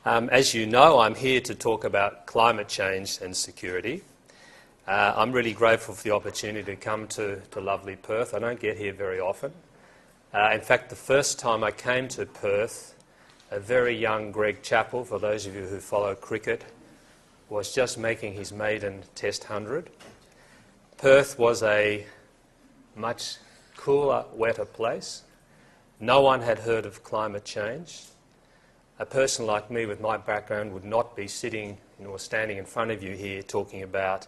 As you know, I'm here to talk about climate change and security. I'm really grateful for the opportunity to come to lovely Perth. I don't get here very often. In fact, the first time I came to Perth, a very young Greg Chappell, for those of you who follow cricket, was just making his maiden Test 100. Perth was a much cooler, wetter place. No one had heard of climate change. A person like me with my background would not be sitting or standing in front of you here talking about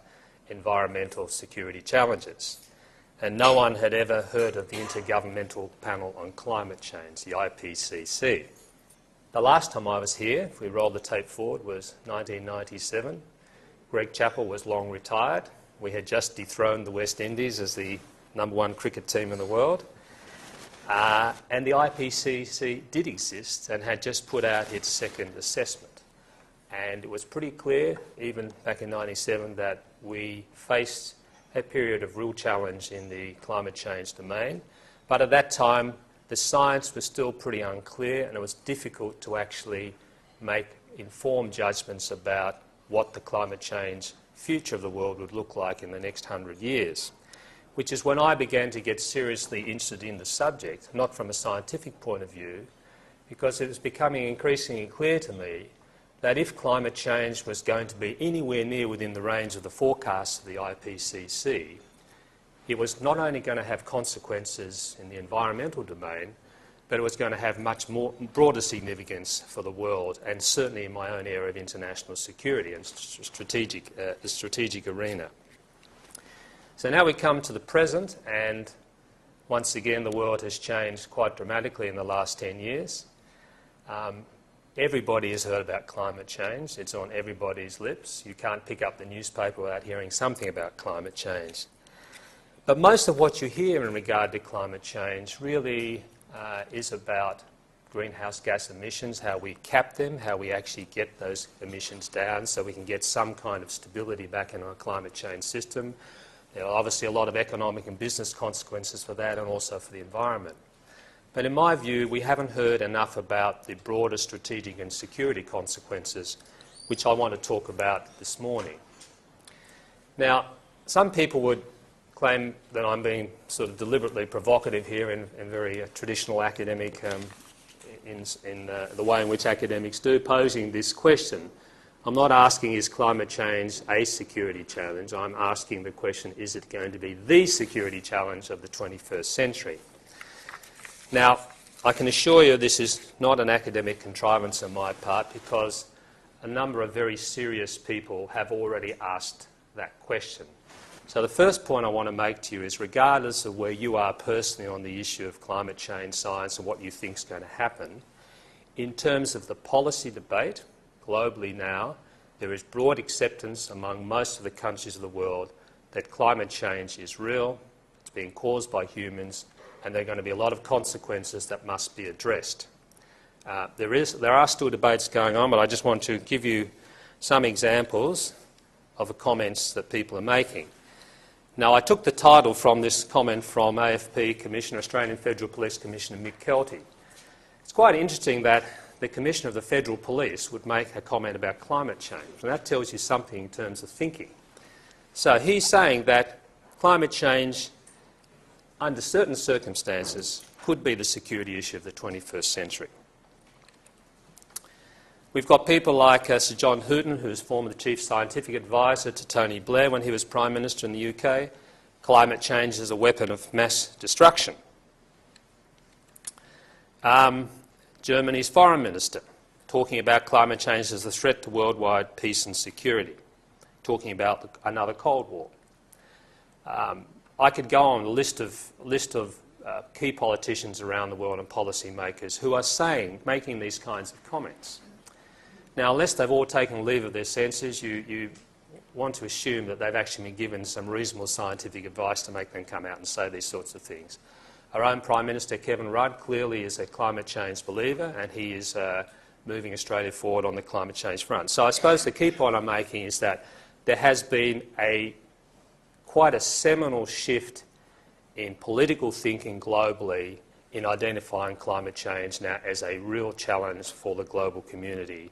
environmental security challenges. And no one had ever heard of the Intergovernmental Panel on Climate Change, the IPCC. The last time I was here, if we roll the tape forward, was 1997. Greg Chappell was long retired. We had just dethroned the West Indies as the #1 cricket team in the world. And the IPCC did exist and had just put out its second assessment. And it was pretty clear, even back in 1997, that we faced a period of real challenge in the climate change domain. But at that time, the science was still pretty unclear, and it was difficult to actually make informed judgments about what the climate change future of the world would look like in the next 100 years. Which is when I began to get seriously interested in the subject, not from a scientific point of view, because it was becoming increasingly clear to me that if climate change was going to be anywhere near within the range of the forecasts of the IPCC, it was not only going to have consequences in the environmental domain, but it was going to have much more broader significance for the world, and certainly in my own area of international security and the strategic arena. So now we come to the present, and once again the world has changed quite dramatically in the last 10 years. Everybody has heard about climate change. It's on everybody's lips. You can't pick up the newspaper without hearing something about climate change. But most of what you hear in regard to climate change really is about greenhouse gas emissions, how we cap them, how we actually get those emissions down so we can get some kind of stability back in our climate change system. There are obviously a lot of economic and business consequences for that, and also for the environment. But in my view, we haven't heard enough about the broader strategic and security consequences, which I want to talk about this morning. Now, some people would claim that I'm being sort of deliberately provocative here in very traditional academic, in the way in which academics do, posing this question. I'm not asking, is climate change a security challenge? I'm asking the question, is it going to be the security challenge of the 21st century? Now, I can assure you this is not an academic contrivance on my part, because a number of very serious people have already asked that question. So the first point I want to make to you is, regardless of where you are personally on the issue of climate change science and what you think is going to happen, in terms of the policy debate, globally now, there is broad acceptance among most of the countries of the world that climate change is real, it's being caused by humans, and there are going to be a lot of consequences that must be addressed. There are still debates going on, but I just want to give you some examples of the comments that people are making. Now, I took the title from this comment from AFP Commissioner, Australian Federal Police Commissioner Mick Kelty. It's quite interesting that the Commissioner of the Federal Police would make a comment about climate change, and that tells you something in terms of thinking. So he's saying that climate change, under certain circumstances, could be the security issue of the 21st century. We've got people like Sir John Hooton, who was former Chief Scientific Advisor to Tony Blair when he was Prime Minister in the UK. Climate change is a weapon of mass destruction. Germany's Foreign Minister, talking about climate change as a threat to worldwide peace and security, talking about another Cold War. I could go on a list of key politicians around the world and policymakers who are making these kinds of comments. Now, unless they've all taken leave of their senses, you want to assume that they've actually been given some reasonable scientific advice to make them come out and say these sorts of things. Our own Prime Minister, Kevin Rudd, clearly is a climate change believer, and he is moving Australia forward on the climate change front. So I suppose the key point I'm making is that there has been quite a seminal shift in political thinking globally in identifying climate change now as a real challenge for the global community.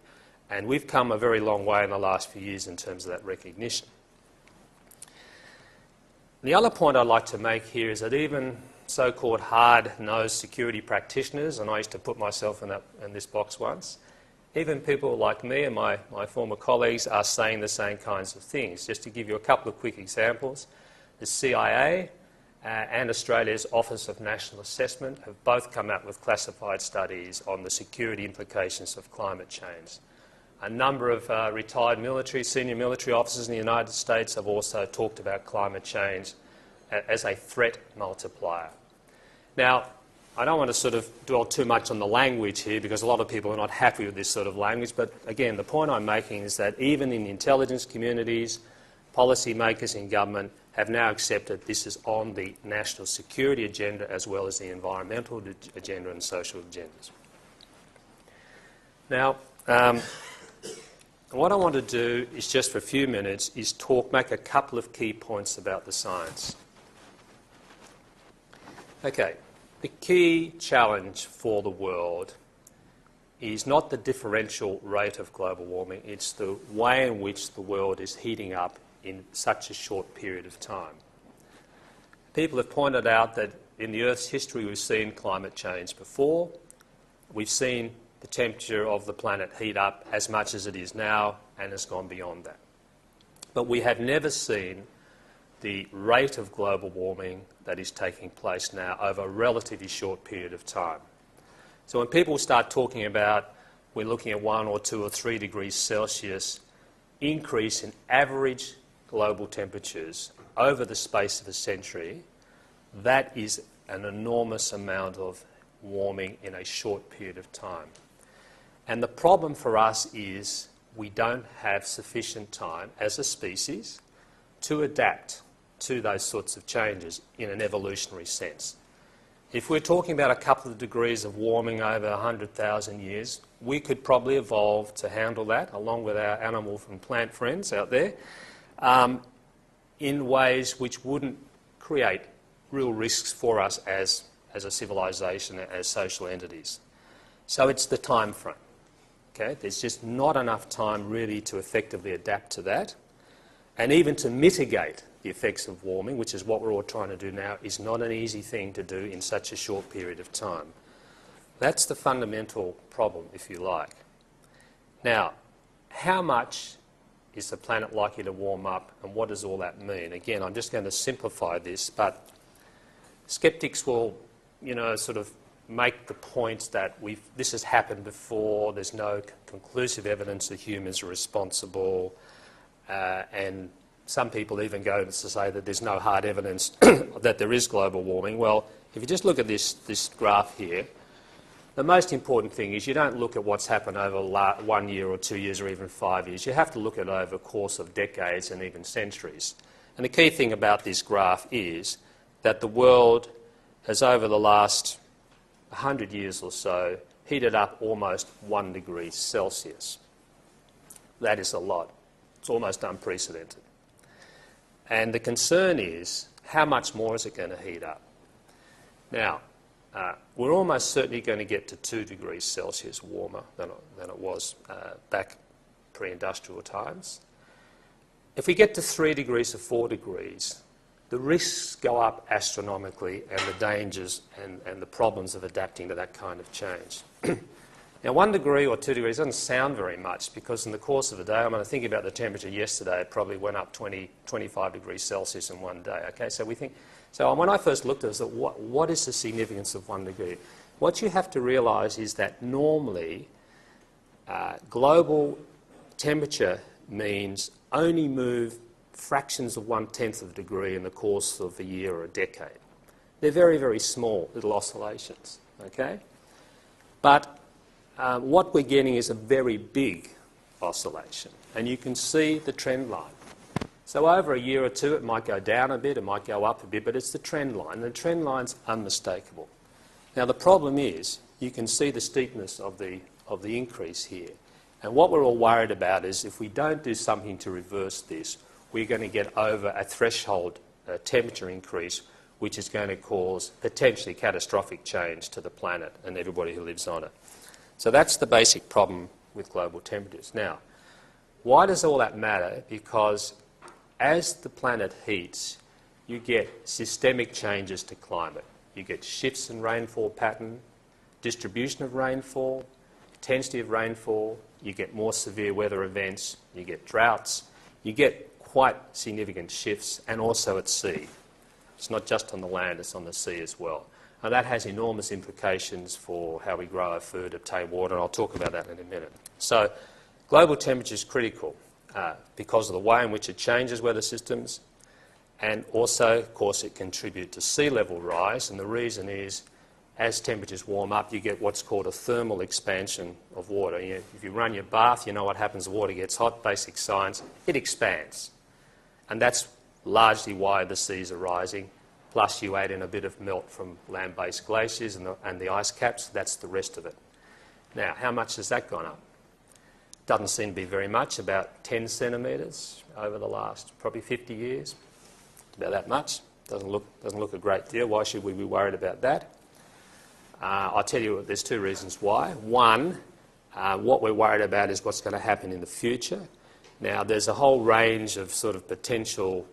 And we've come a very long way in the last few years in terms of that recognition. The other point I'd like to make here is that even so-called hard-nosed security practitioners, and I used to put myself in this box once, even people like me and my former colleagues are saying the same kinds of things. Just to give you a couple of quick examples, the CIA and Australia's Office of National Assessment have both come out with classified studies on the security implications of climate change. A number of retired senior military officers in the United States have also talked about climate change as a threat multiplier. Now, I don't want to sort of dwell too much on the language here because a lot of people are not happy with this sort of language, but again, the point I'm making is that even in the intelligence communities, policymakers in government have now accepted this is on the national security agenda as well as the environmental agenda and social agendas. Now, what I want to do is just for a few minutes is make a couple of key points about the science. Okay, the key challenge for the world is not the differential rate of global warming, it's the way in which the world is heating up in such a short period of time. People have pointed out that in the Earth's history we've seen climate change before. We've seen the temperature of the planet heat up as much as it is now and has gone beyond that. But we have never seen the rate of global warming that is taking place now over a relatively short period of time. So when people start talking about we're looking at 1 or 2 or 3 degrees Celsius increase in average global temperatures over the space of a century, that is an enormous amount of warming in a short period of time. And the problem for us is we don't have sufficient time as a species to adapt to those sorts of changes in an evolutionary sense. If we're talking about a couple of degrees of warming over 100,000 years, we could probably evolve to handle that, along with our animal and plant friends out there, in ways which wouldn't create real risks for us as a civilization, as social entities. So it's the time frame. Okay? There's just not enough time really to effectively adapt to that. And even to mitigate the effects of warming, which is what we're all trying to do now, is not an easy thing to do in such a short period of time. That's the fundamental problem, if you like. Now, how much is the planet likely to warm up, and what does all that mean? Again, I'm just going to simplify this, but skeptics will, sort of make the point that this has happened before, there's no conclusive evidence that humans are responsible, and some people even go to say that there's no hard evidence that there is global warming. Well, if you just look at this graph here, the most important thing is you don't look at what's happened over 1 year or 2 years or even 5 years. You have to look at it over a course of decades and even centuries. And the key thing about this graph is that the world has, over the last 100 years or so, heated up almost 1 degree Celsius. That is a lot. It's almost unprecedented. And the concern is, how much more is it going to heat up? Now, we're almost certainly going to get to 2 degrees Celsius warmer than it was back pre-industrial times. If we get to 3 degrees or 4 degrees, the risks go up astronomically, and the dangers and the problems of adapting to that kind of change. Now, 1 degree or 2 degrees doesn't sound very much, because in the course of a day, I mean, I think about the temperature yesterday, it probably went up 25 degrees Celsius in one day. Okay, so when I first looked at it, I thought, what is the significance of 1 degree? What you have to realise is that normally global temperature means only move fractions of 1/10 of a degree in the course of a year or a decade. They're very, very small little oscillations. Okay, but what we're getting is a very big oscillation, and you can see the trend line. So over a year or two, it might go down a bit, it might go up a bit, but it's the trend line. The trend line's unmistakable. Now, the problem is you can see the steepness of the increase here. And what we're all worried about is if we don't do something to reverse this, we're going to get over a threshold temperature increase, which is going to cause potentially catastrophic change to the planet and everybody who lives on it. So that's the basic problem with global temperatures. Now, why does all that matter? Because as the planet heats, you get systemic changes to climate. You get shifts in rainfall pattern, distribution of rainfall, intensity of rainfall, you get more severe weather events, you get droughts, you get quite significant shifts, and also at sea. It's not just on the land, it's on the sea as well. And that has enormous implications for how we grow our food, obtain water, and I'll talk about that in a minute. So global temperature is critical because of the way in which it changes weather systems, and also, of course, it contributes to sea level rise, and the reason is as temperatures warm up, you get what's called a thermal expansion of water. If you run your bath, you know what happens, the water gets hot, basic science, it expands. And that's largely why the seas are rising, plus you add in a bit of melt from land-based glaciers and the ice caps, that's the rest of it. Now, how much has that gone up? Doesn't seem to be very much, about 10 centimetres over the last probably 50 years. About that much. Doesn't look a great deal. Why should we be worried about that? I'll tell you there's two reasons why. One, what we're worried about is what's going to happen in the future. Now, there's a whole range of sort of potential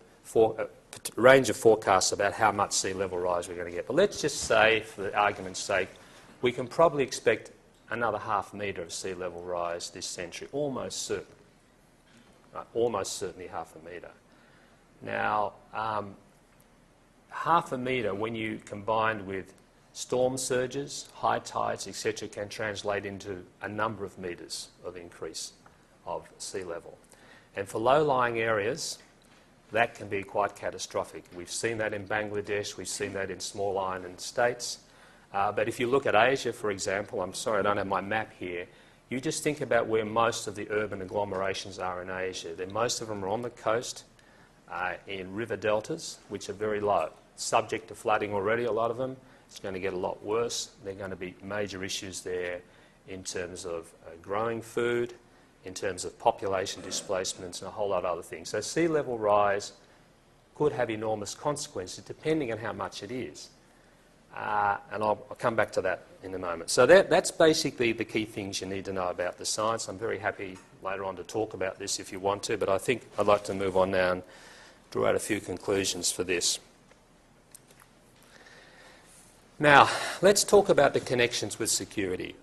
range of forecasts about how much sea level rise we're going to get. But let's just say, for the argument's sake, we can probably expect another half metre of sea level rise this century, almost certain. Almost certainly half a metre. Now, half a metre, when you combined with storm surges, high tides, etc., can translate into a number of metres of increase of sea level. And for low-lying areas, that can be quite catastrophic. We've seen that in Bangladesh, we've seen that in small island states. But if you look at Asia, for example, I'm sorry I don't have my map here, you just think about where most of the urban agglomerations are in Asia. Most of them are on the coast, in river deltas, which are very low. Subject to flooding already, a lot of them. It's going to get a lot worse. There are going to be major issues there in terms of growing food, in terms of population displacements, and a whole lot of other things. So sea level rise could have enormous consequences depending on how much it is. And I'll come back to that in a moment. So that's basically the key things you need to know about the science. I'm very happy later on to talk about this if you want to, but I think I'd like to move on now and draw out a few conclusions for this. Now, let's talk about the connections with security.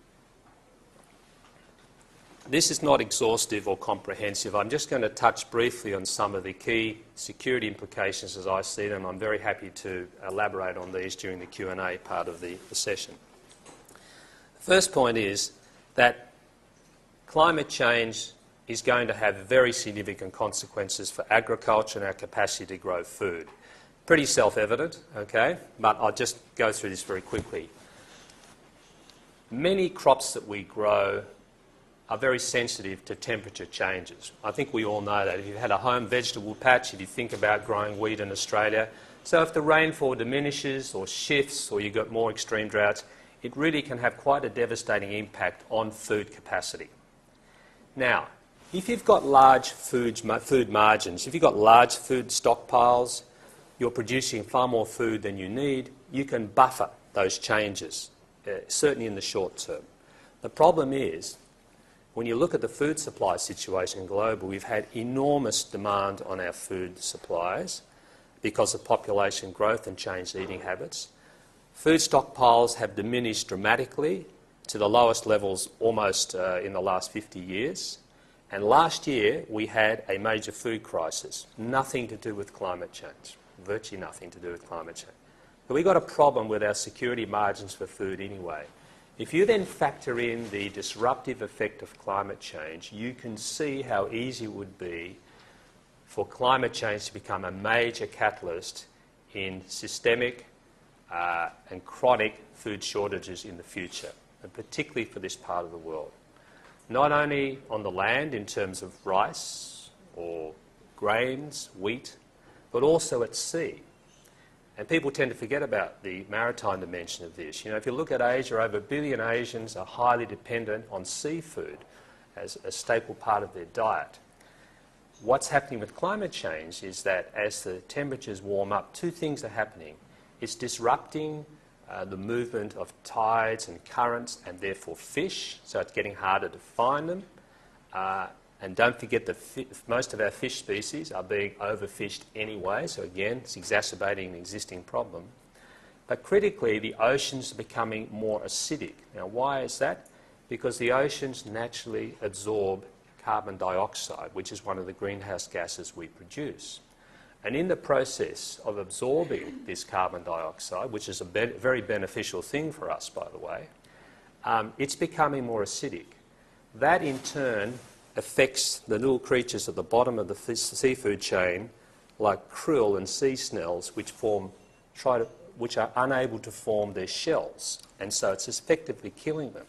This is not exhaustive or comprehensive. I'm just going to touch briefly on some of the key security implications as I see them. I'm very happy to elaborate on these during the Q&A part of the session. The first point is that climate change is going to have very significant consequences for agriculture and our capacity to grow food. Pretty self-evident, okay, but I'll just go through this very quickly. Many crops that we grow are very sensitive to temperature changes. I think we all know that. If you've had a home vegetable patch, if you think about growing wheat in Australia, so if the rainfall diminishes or shifts or you've got more extreme droughts, it really can have quite a devastating impact on food capacity. Now, if you've got large food margins, if you've got large food stockpiles, you're producing far more food than you need, you can buffer those changes, certainly in the short term. The problem is, when you look at the food supply situation globally, we've had enormous demand on our food supplies because of population growth and changed eating habits. Food stockpiles have diminished dramatically to the lowest levels almost in the last 50 years. And last year, we had a major food crisis. Nothing to do with climate change. Virtually nothing to do with climate change. But we've got a problem with our security margins for food anyway. If you then factor in the disruptive effect of climate change, you can see how easy it would be for climate change to become a major catalyst in systemic and chronic food shortages in the future, and particularly for this part of the world. Not only on the land in terms of rice or grains, wheat, but also at sea. And people tend to forget about the maritime dimension of this. You know, if you look at Asia, over 1 billion Asians are highly dependent on seafood as a staple part of their diet. What's happening with climate change is that as the temperatures warm up, two things are happening. It's disrupting the movement of tides and currents and therefore fish, so it's getting harder to find them. And don't forget that most of our fish species are being overfished anyway, so again, it's exacerbating an existing problem. But critically, the oceans are becoming more acidic. Now, why is that? Because the oceans naturally absorb carbon dioxide, which is one of the greenhouse gases we produce. And in the process of absorbing this carbon dioxide, which is a very beneficial thing for us, by the way, it's becoming more acidic. That, in turn, affects the little creatures at the bottom of the seafood chain, like krill and sea snails, which are unable to form their shells, and so it's effectively killing them.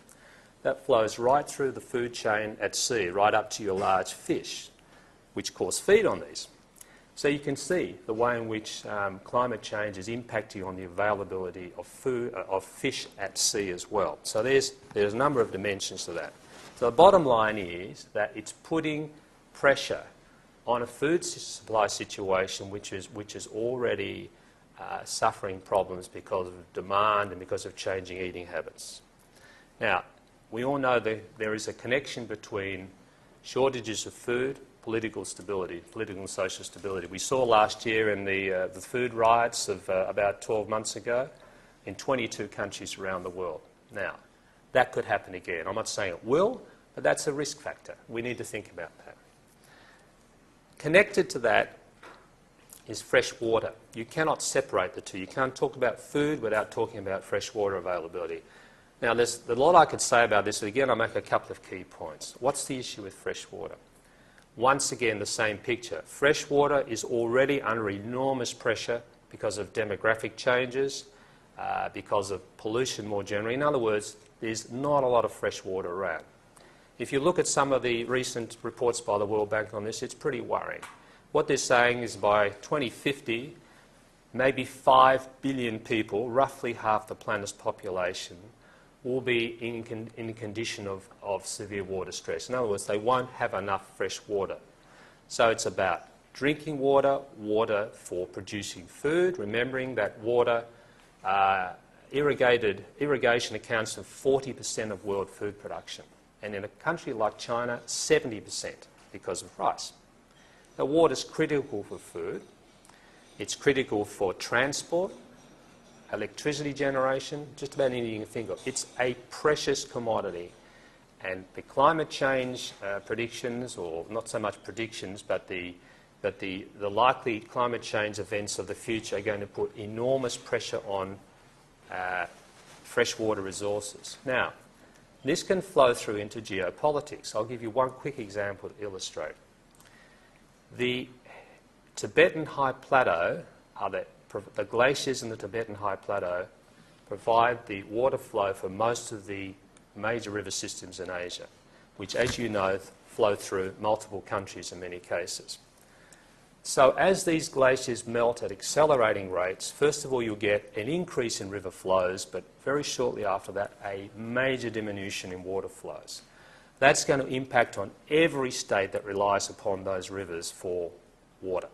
That flows right through the food chain at sea, right up to your large fish, which of course feed on these. So you can see the way in which climate change is impacting on the availability of food, of fish at sea as well. So there's a number of dimensions to that. So the bottom line is that it's putting pressure on a food supply situation which is already suffering problems because of demand and because of changing eating habits. Now, we all know that there is a connection between shortages of food, political stability, political and social stability. We saw last year in the food riots of about 12 months ago in 22 countries around the world. Now, that could happen again. I'm not saying it will, but that's a risk factor. We need to think about that. Connected to that is fresh water. You cannot separate the two. You can't talk about food without talking about fresh water availability. Now, there's a lot I could say about this, but again, I'll make a couple of key points. What's the issue with fresh water? Once again, the same picture. Fresh water is already under enormous pressure because of demographic changes, because of pollution more generally. In other words, there's not a lot of fresh water around. If you look at some of the recent reports by the World Bank on this, it's pretty worrying. What they're saying is by 2050, maybe 5 billion people, roughly half the planet's population, will be in a condition of severe water stress. In other words, they won't have enough fresh water. So it's about drinking water, water for producing food, remembering that water, irrigation accounts for 40% of world food production. And in a country like China, 70% because of rice. Now, water is critical for food. It's critical for transport, electricity generation, just about anything you can think of. It's a precious commodity. And the climate change predictions, or not so much predictions, but the likely climate change events of the future are going to put enormous pressure on freshwater resources. Now, this can flow through into geopolitics. I'll give you one quick example to illustrate. The Tibetan High Plateau, the glaciers in the Tibetan High Plateau provide the water flow for most of the major river systems in Asia, which, as you know, flow through multiple countries in many cases. So as these glaciers melt at accelerating rates, first of all, you'll get an increase in river flows, but very shortly after that, a major diminution in water flows. That's going to impact on every state that relies upon those rivers for water.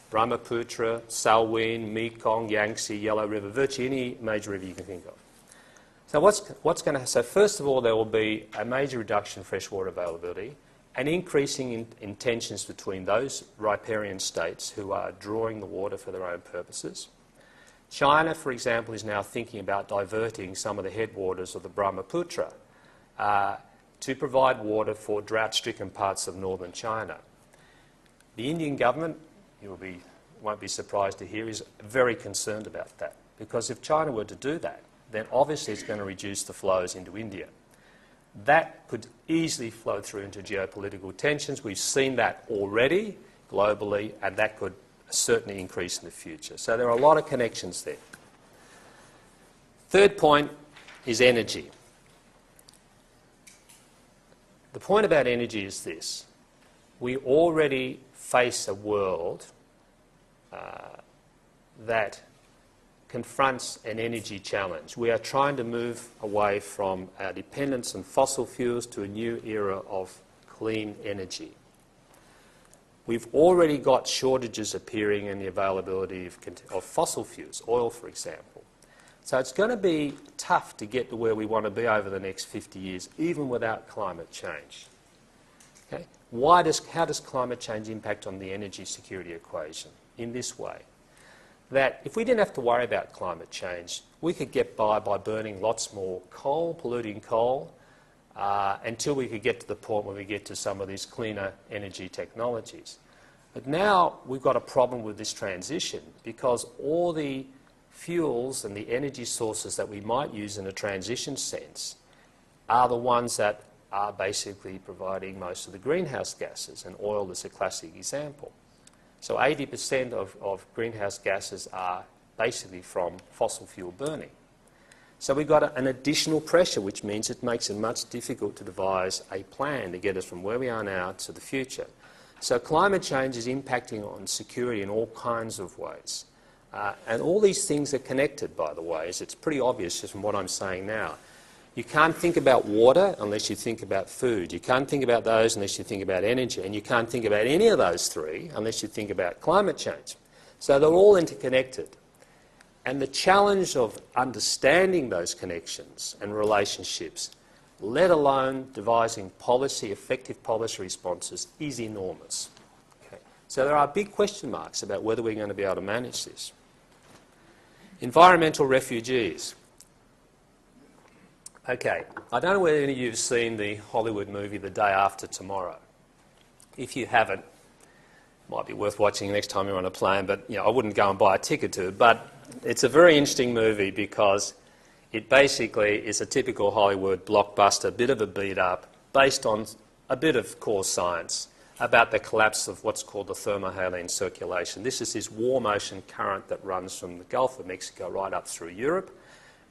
Brahmaputra, Salween, Mekong, Yangtze, Yellow River, virtually any major river you can think of. So what's going to... So first of all, there will be a major reduction in freshwater availability, an increasing in tensions between those riparian states who are drawing the water for their own purposes. China, for example, is now thinking about diverting some of the headwaters of the Brahmaputra to provide water for drought-stricken parts of northern China. The Indian government, you won't be surprised to hear, is very concerned about that, because if China were to do that, then obviously it's going to reduce the flows into India. That could easily flow through into geopolitical tensions. We've seen that already globally, and that could certainly increase in the future. So there are a lot of connections there. Third point is energy. The point about energy is this. We already face a world that confronts an energy challenge. We are trying to move away from our dependence on fossil fuels to a new era of clean energy. We've already got shortages appearing in the availability of fossil fuels, oil for example. So it's going to be tough to get to where we want to be over the next 50 years, even without climate change. Okay? How does climate change impact on the energy security equation? In this way, that if we didn't have to worry about climate change, we could get by burning lots more coal, polluting coal, until we could get to the point where we get to some of these cleaner energy technologies. But now we've got a problem with this transition because all the fuels and the energy sources that we might use in a transition sense are the ones that are basically providing most of the greenhouse gases, and oil is a classic example. So 80% of greenhouse gases are basically from fossil fuel burning. So we've got an additional pressure, which means it makes it much difficult to devise a plan to get us from where we are now to the future. So climate change is impacting on security in all kinds of ways. And all these things are connected, by the way, as it's pretty obvious just from what I'm saying now. You can't think about water unless you think about food. You can't think about those unless you think about energy. And you can't think about any of those three unless you think about climate change. So they're all interconnected. And the challenge of understanding those connections and relationships, let alone devising effective policy responses, is enormous. Okay. So there are big question marks about whether we're going to be able to manage this. Environmental refugees. Okay, I don't know whether any of you have seen the Hollywood movie The Day After Tomorrow. If you haven't, it might be worth watching next time you're on a plane, but I wouldn't go and buy a ticket to it. But it's a very interesting movie because it basically is a typical Hollywood blockbuster, bit of a beat-up, based on a bit of core science about the collapse of what's called the thermohaline circulation. This is this warm ocean current that runs from the Gulf of Mexico right up through Europe.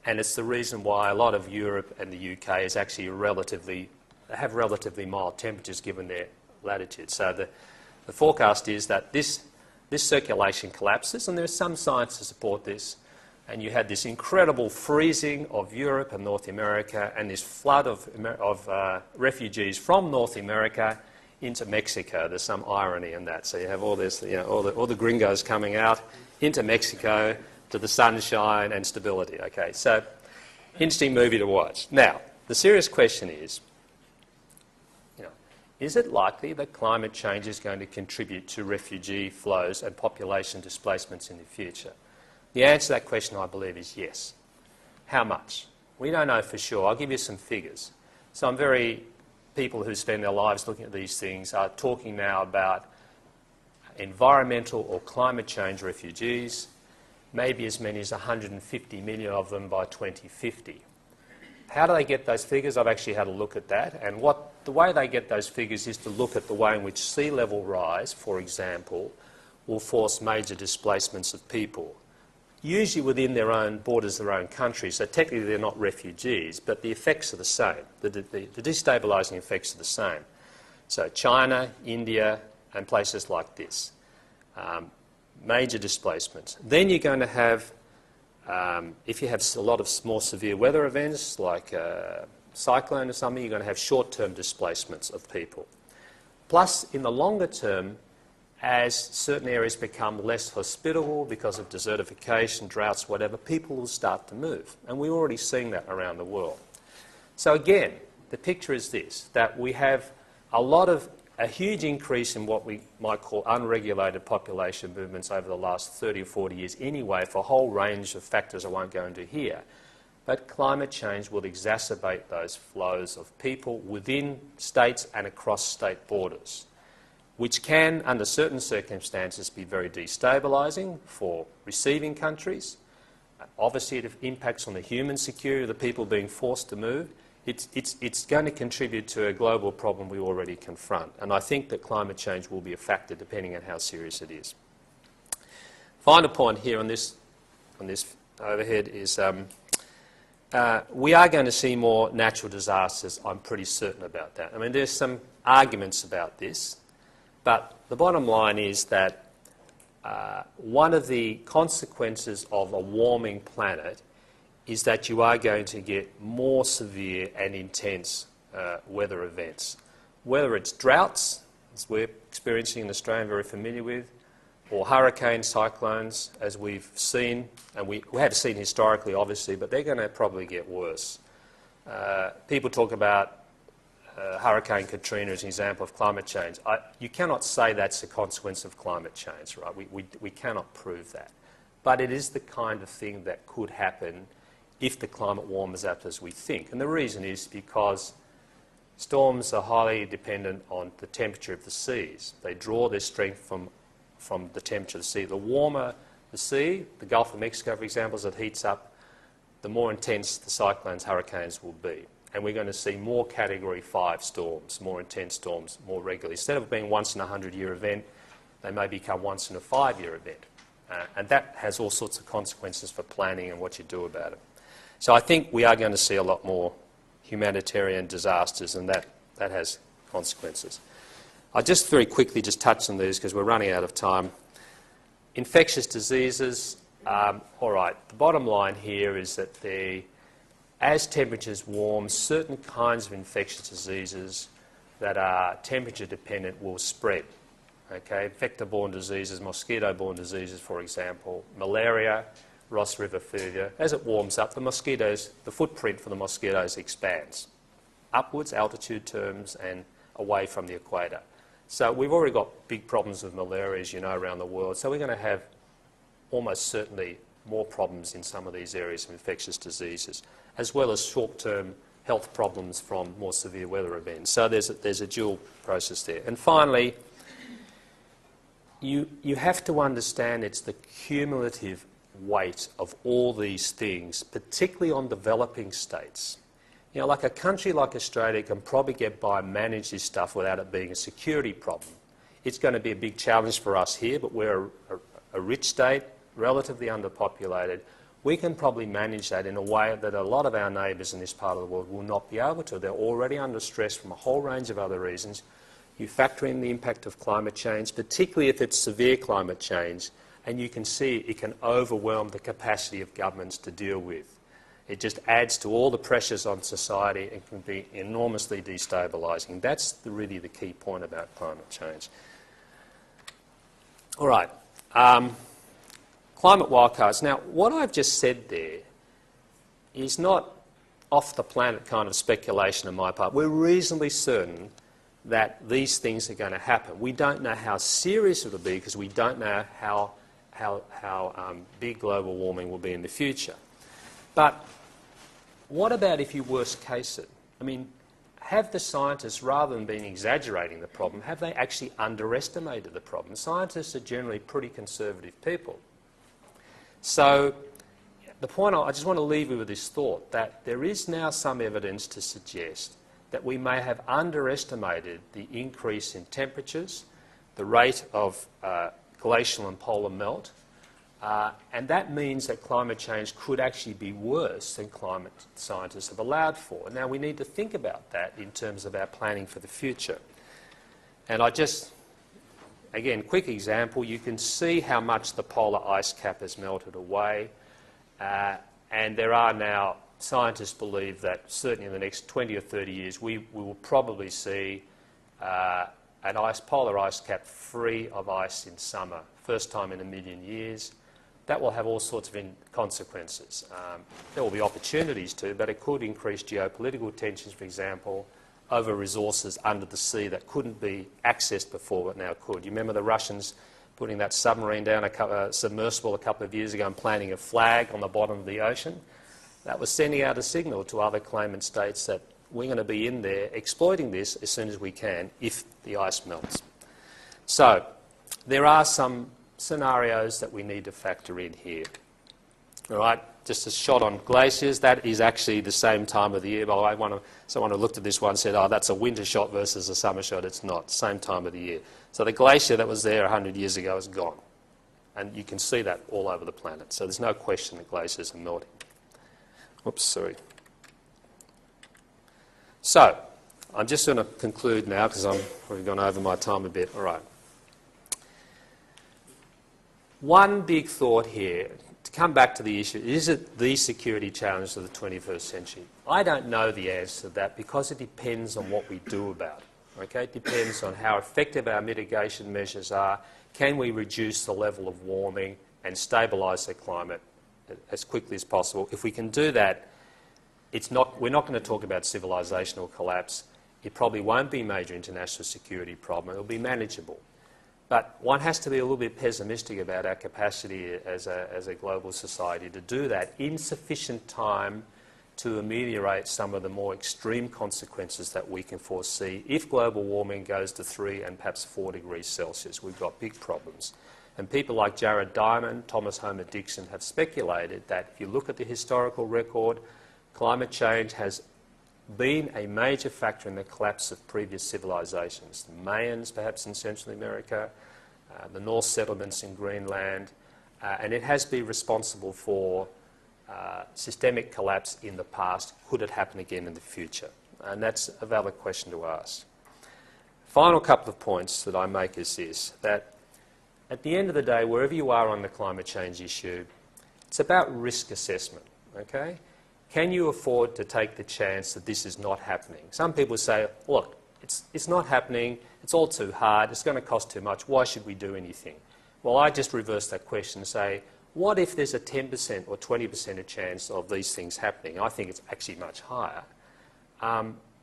And it's the reason why a lot of Europe and the UK is actually have relatively mild temperatures given their latitude. So the forecast is that this circulation collapses, and there's some science to support this. And you had this incredible freezing of Europe and North America, and this flood of refugees from North America into Mexico. There's some irony in that. So you have all this, all the gringos coming out into Mexico, to the sunshine and stability. Okay, so interesting movie to watch. Now, the serious question is it likely that climate change is going to contribute to refugee flows and population displacements in the future? The answer to that question, I believe, is yes. How much? We don't know for sure. I'll give you some figures. People who spend their lives looking at these things are talking now about environmental or climate change refugees, maybe as many as 150 million of them by 2050. How do they get those figures? I've actually had a look at that. And the way they get those figures is to look at the way in which sea level rise, for example, will force major displacements of people, usually within their own borders of their own country. So technically they're not refugees, but the effects are the same. The destabilising effects are the same. So China, India, and places like this. Major displacements. Then you're going to have, if you have a lot of more severe weather events like a cyclone or something, you're going to have short-term displacements of people. Plus, in the longer term, as certain areas become less hospitable because of desertification, droughts, whatever, people will start to move. And we're already seeing that around the world. So again, the picture is this, that we have a huge increase in what we might call unregulated population movements over the last 30 or 40 years anyway, for a whole range of factors I won't go into here. But climate change will exacerbate those flows of people within states and across state borders, which can, under certain circumstances, be very destabilising for receiving countries. Obviously, it impacts on the human security of the people being forced to move. It's going to contribute to a global problem we already confront. And I think that climate change will be a factor depending on how serious it is. Final point here on this overhead is we are going to see more natural disasters. I'm pretty certain about that. I mean, there's some arguments about this, but the bottom line is that one of the consequences of a warming planet is that you are going to get more severe and intense weather events. Whether it's droughts, as we're experiencing in Australia and very familiar with, or hurricanes, cyclones, as we've seen, and we have seen historically, obviously, but they're going to probably get worse. People talk about Hurricane Katrina as an example of climate change. You cannot say that's a consequence of climate change, right? We cannot prove that. But it is the kind of thing that could happen if the climate warms up as we think. And the reason is because storms are highly dependent on the temperature of the seas. They draw their strength from the temperature of the sea. The warmer the sea, the Gulf of Mexico, for example, as it heats up, the more intense the cyclones, hurricanes will be. And we're going to see more Category 5 storms, more intense storms, more regularly. Instead of being once in a 100-year event, they may become once in a 5-year event. And that has all sorts of consequences for planning and what you do about it. So I think we are going to see a lot more humanitarian disasters, and that has consequences. I'll just very quickly just touch on these because we're running out of time. Infectious diseases, all right, the bottom line here is that as temperatures warm, certain kinds of infectious diseases that are temperature dependent will spread. Okay, vector-borne diseases, mosquito-borne diseases, for example, malaria, Ross River fever. As it warms up, the footprint for the mosquitoes expands upwards, altitude terms, and away from the equator. So we've already got big problems with malaria, as you know, around the world. So we're going to have almost certainly more problems in some of these areas of infectious diseases, as well as short-term health problems from more severe weather events. So there's a dual process there. And finally, you have to understand it's the cumulative weight of all these things, particularly on developing states. You know, like a country like Australia can probably get by and manage this stuff without it being a security problem. It's going to be a big challenge for us here, but we're a rich state, relatively underpopulated. We can probably manage that in a way that a lot of our neighbours in this part of the world will not be able to. They're already under stress from a whole range of other reasons. You factor in the impact of climate change, particularly if it's severe climate change, and you can see it can overwhelm the capacity of governments to deal with. It just adds to all the pressures on society and can be enormously destabilising. That's really the key point about climate change. All right. Climate wildcards. Now, what I've just said there is not off-the-planet kind of speculation on my part. We're reasonably certain that these things are going to happen. We don't know how serious it will be because we don't know how big global warming will be in the future. But what about if you worst case it? I mean, have the scientists, rather than being exaggerating the problem, have they actually underestimated the problem? Scientists are generally pretty conservative people. So the point I just want to leave you with this thought, that there is now some evidence to suggest that we may have underestimated the increase in temperatures, the rate of glacial and polar melt, and that means that climate change could actually be worse than climate scientists have allowed for. Now, we need to think about that in terms of our planning for the future. And again, quick example, you can see how much the polar ice cap has melted away, and there are now, scientists believe that certainly in the next 20 or 30 years we will probably see an polar ice cap free of ice in summer, first time in 1 million years. That will have all sorts of consequences. There will be opportunities too, but it could increase geopolitical tensions, for example, over resources under the sea that couldn't be accessed before but now could. You remember the Russians putting that submarine down, submersible a couple of years ago and planting a flag on the bottom of the ocean? That was sending out a signal to other claimant states that we're going to be in there exploiting this as soon as we can if the ice melts. So there are some scenarios that we need to factor in here. All right, just a shot on glaciers. That is actually the same time of the year. By the way, someone who looked at this one said, oh, that's a winter shot versus a summer shot. It's not. Same time of the year. So the glacier that was there 100 years ago is gone. And you can see that all over the planet. So there's no question that glaciers are melting. Oops, sorry. So I'm just going to conclude now because we've gone over my time a bit. All right. One big thought here, to come back to the issue, is it the security challenge of the 21st century? I don't know the answer to that because it depends on what we do about it. Okay? It depends on how effective our mitigation measures are. Can we reduce the level of warming and stabilise the climate as quickly as possible? If we can do that, we're not going to talk about civilisational collapse. It probably won't be a major international security problem. It'll be manageable. But one has to be a little bit pessimistic about our capacity as a global society to do that in sufficient time to ameliorate some of the more extreme consequences that we can foresee. If global warming goes to 3 and perhaps 4 degrees Celsius, we've got big problems. And people like Jared Diamond, Thomas Homer Dixon have speculated that if you look at the historical record, climate change has been a major factor in the collapse of previous civilisations. The Mayans, perhaps in Central America, the Norse settlements in Greenland, and it has been responsible for systemic collapse in the past. Could it happen again in the future? And that's a valid question to ask. Final couple of points that I make is this, that at the end of the day, wherever you are on the climate change issue, it's about risk assessment, okay? Can you afford to take the chance that this is not happening? Some people say, look, it's not happening, it's all too hard, it's going to cost too much, why should we do anything? Well, I just reverse that question and say, what if there's a 10% or 20% chance of these things happening? I think it's actually much higher.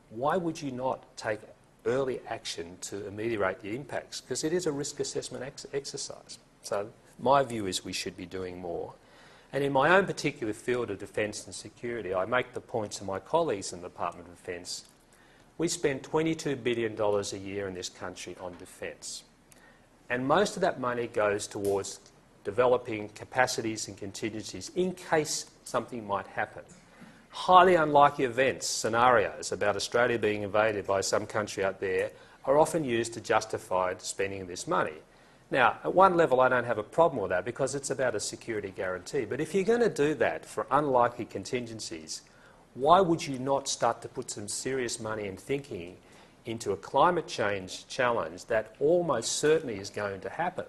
Why would you not take early action to ameliorate the impacts? Because it is a risk assessment exercise. So my view is we should be doing more. And in my own particular field of defence and security, I make the point to my colleagues in the Department of Defence, we spend $22 billion a year in this country on defence. And most of that money goes towards developing capacities and contingencies in case something might happen. Highly unlikely events, scenarios about Australia being invaded by some country out there are often used to justify spending this money. Now, at one level, I don't have a problem with that because it's about a security guarantee. But if you're going to do that for unlikely contingencies, why would you not start to put some serious money and thinking into a climate change challenge that almost certainly is going to happen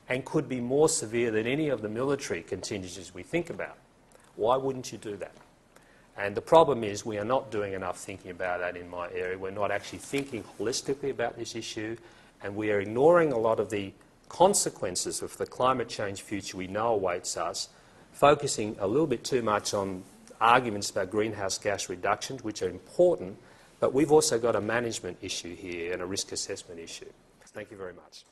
and could be more severe than any of the military contingencies we think about? Why wouldn't you do that? And the problem is we are not doing enough thinking about that in my area. We're not actually thinking holistically about this issue, and we are ignoring a lot of the consequences of the climate change future we know awaits us, focusing a little bit too much on arguments about greenhouse gas reductions, which are important, but we've also got a management issue here and a risk assessment issue. Thank you very much.